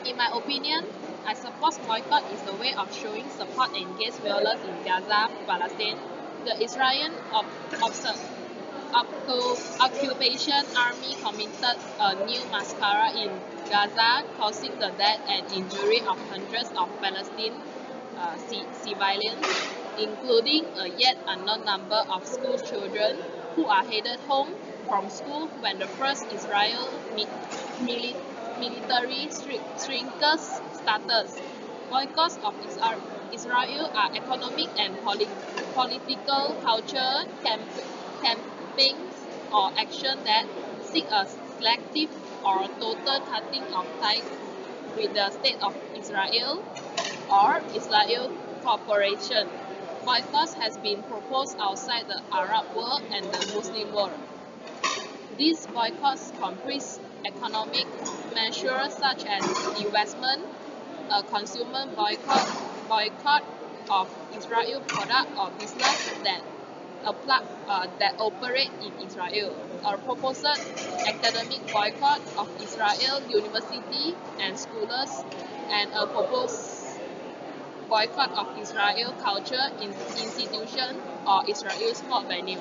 In my opinion, I suppose boycott is a way of showing support against violence in Gaza, Palestine. The Israeli occupation army committed a new massacre in Gaza, causing the death and injury of hundreds of Palestinian civilians, including a yet unknown number of school children who are headed home from school when the first Israel military shrinkers started. Boycotts of Israel are economic and political culture campaigns or action that seek a selective or total cutting of ties with the state of Israel or Israel Corporation. Boycotts has been proposed outside the Arab world and the Muslim world. These boycotts comprise economic measures such as investment, a consumer boycott of Israel product or business that operate in Israel, a proposed academic boycott of Israel university and schools, and a proposed boycott of Israel culture institution or Israel sport venue.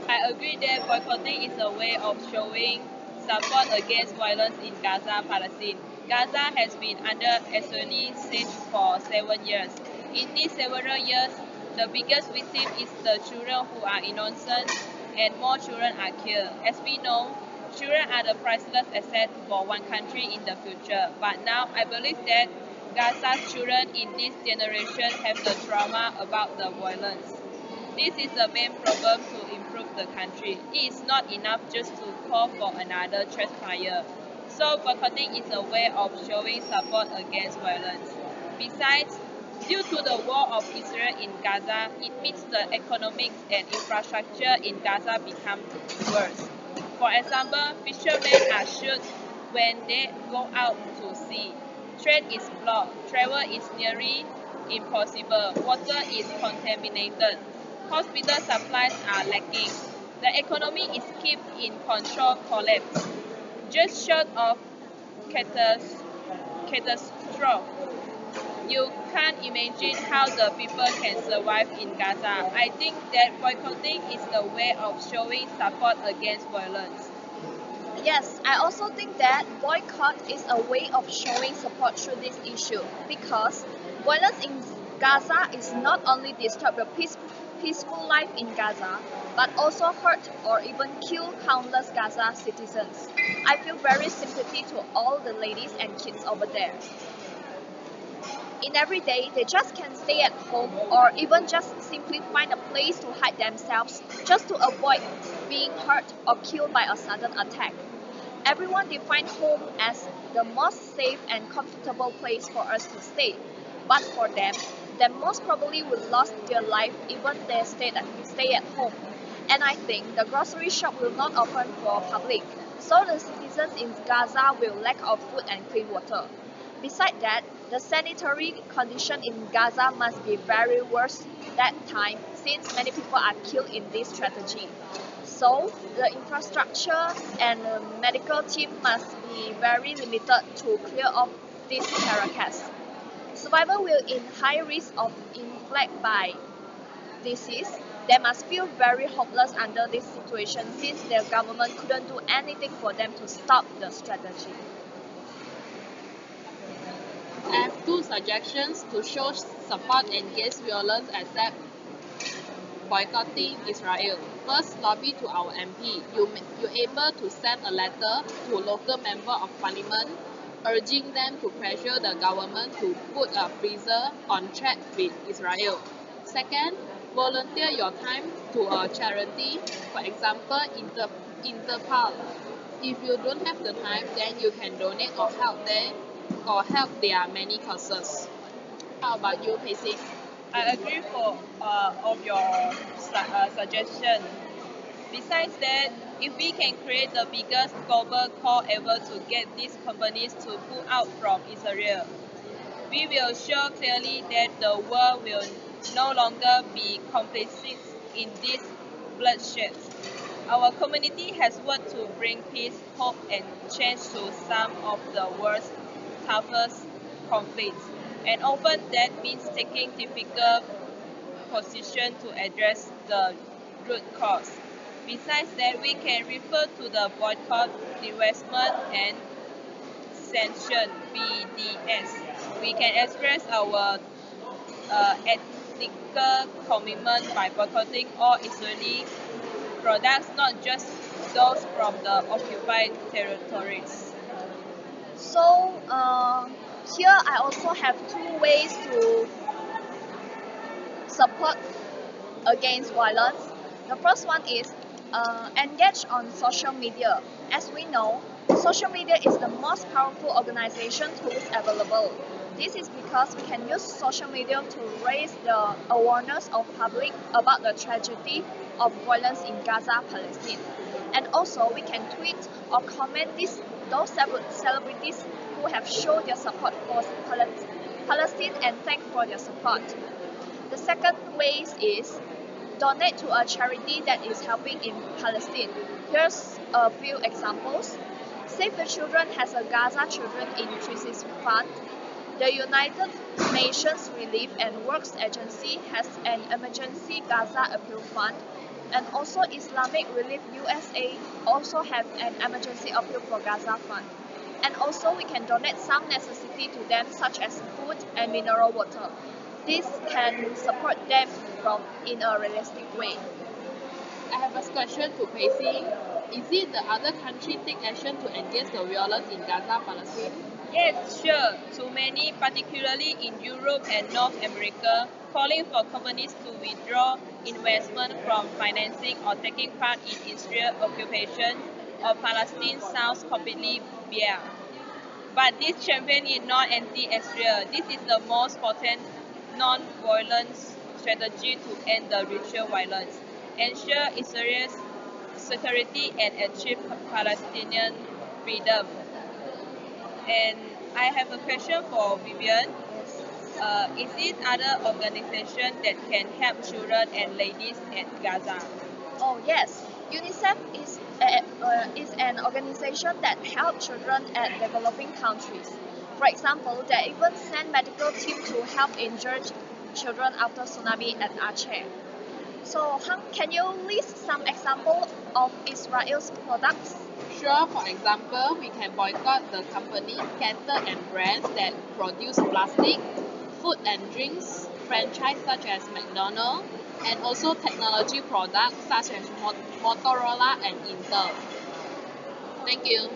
I agree that boycotting is a way of showing support against violence in Gaza, Palestine. Gaza has been under Israeli siege for 7 years. In these several years, the biggest victim is the children who are innocent, and more children are killed. As we know, children are the priceless asset for one country in the future. But now I believe that Gaza's children in this generation have the trauma about the violence. This is the main problem to improve the country. It is not enough just to call for another ceasefire. So boycotting is a way of showing support against violence. Besides, due to the war of Israel in Gaza, it means the economics and infrastructure in Gaza become worse. For example, fishermen are shot when they go out to sea. Trade is blocked, travel is nearly impossible, water is contaminated, hospital supplies are lacking. The economy is kept in control collapse. Just short of catastrophe. You can't imagine how the people can survive in Gaza. I think that boycotting is a way of showing support against violence. Yes, I also think that boycott is a way of showing support through this issue because violence in Gaza is not only disrupt the peaceful life in Gaza, but also hurt or even kill countless Gaza citizens. I feel very sympathy to all the ladies and kids over there. In every day, they just can stay at home or even just simply find a place to hide themselves just to avoid being hurt or killed by a sudden attack. Everyone defines home as the most safe and comfortable place for us to stay. But for them, they most probably will lose their life even they stay at home. And I think the grocery shop will not open for public, so the citizens in Gaza will lack of food and clean water. Besides that, the sanitary condition in Gaza must be very worse that time since many people are killed in this tragedy. So, the infrastructure and the medical team must be very limited to clear off these carcasses. Survivors will in high risk of infected by disease. They must feel very hopeless under this situation since their government couldn't do anything for them to stop the strategy. I have two suggestions to show support against violence except boycotting Israel. First, lobby to our MP. You're able to send a letter to local member of parliament urging them to pressure the government to put a freezer on track with Israel. Second, volunteer your time to a charity, for example, Interpol. If you don't have the time, then you can donate or help their many causes. How about you, Pacey? I agree for of your suggestion. Besides that, if we can create the biggest global call ever to get these companies to pull out from Israel, we will show clearly that the world will no longer be complicit in this bloodshed. Our community has worked to bring peace, hope, and change to some of the world's toughest conflicts, and often that means taking difficult position to address the root cause. Besides that, we can refer to the boycott, divestment, and sanction (BDS). We can express our ethical commitment by boycotting all Israeli products, not just those from the occupied territories. So here I also have two ways to support against violence. The first one is engage on social media. As we know, social media is the most powerful organization tools available. This is because we can use social media to raise the awareness of public about the tragedy of violence in Gaza, Palestine. And also we can tweet or comment those celebrities who have shown their support for Palestine and thank for their support. The second way is donate to a charity that is helping in Palestine. Here's a few examples. Save the Children has a Gaza Children Inclusive Fund. The United Nations Relief and Works Agency has an Emergency Gaza Appeal Fund. And also Islamic Relief USA also have an Emergency Appeal for Gaza Fund. And also we can donate some necessity to them such as food and mineral water. This can support them in a realistic way. I have a question to Pacey. Is it the other country take action to engage the violence in Gaza, Palestine? Yes, sure. Too many, particularly in Europe and North America, calling for companies to withdraw investment from financing or taking part in Israel occupation of Palestine sounds completely bare. But this champion is not anti-Israel. This is the most potent non-violence strategy to end the ritual violence, ensure Israel's security and achieve Palestinian freedom. And I have a question for Vivian. Is it other organization that can help children and ladies at Gaza? Oh yes, UNICEF is an organization that helps children at developing countries. For example, they even send medical team to help injured children after tsunami at Aceh. So, Han, can you list some examples of Israel's products? Sure, for example, we can boycott the company, cattle and brands that produce plastic, food and drinks, franchise such as McDonald's, and also technology products such as Motorola and Intel. Thank you.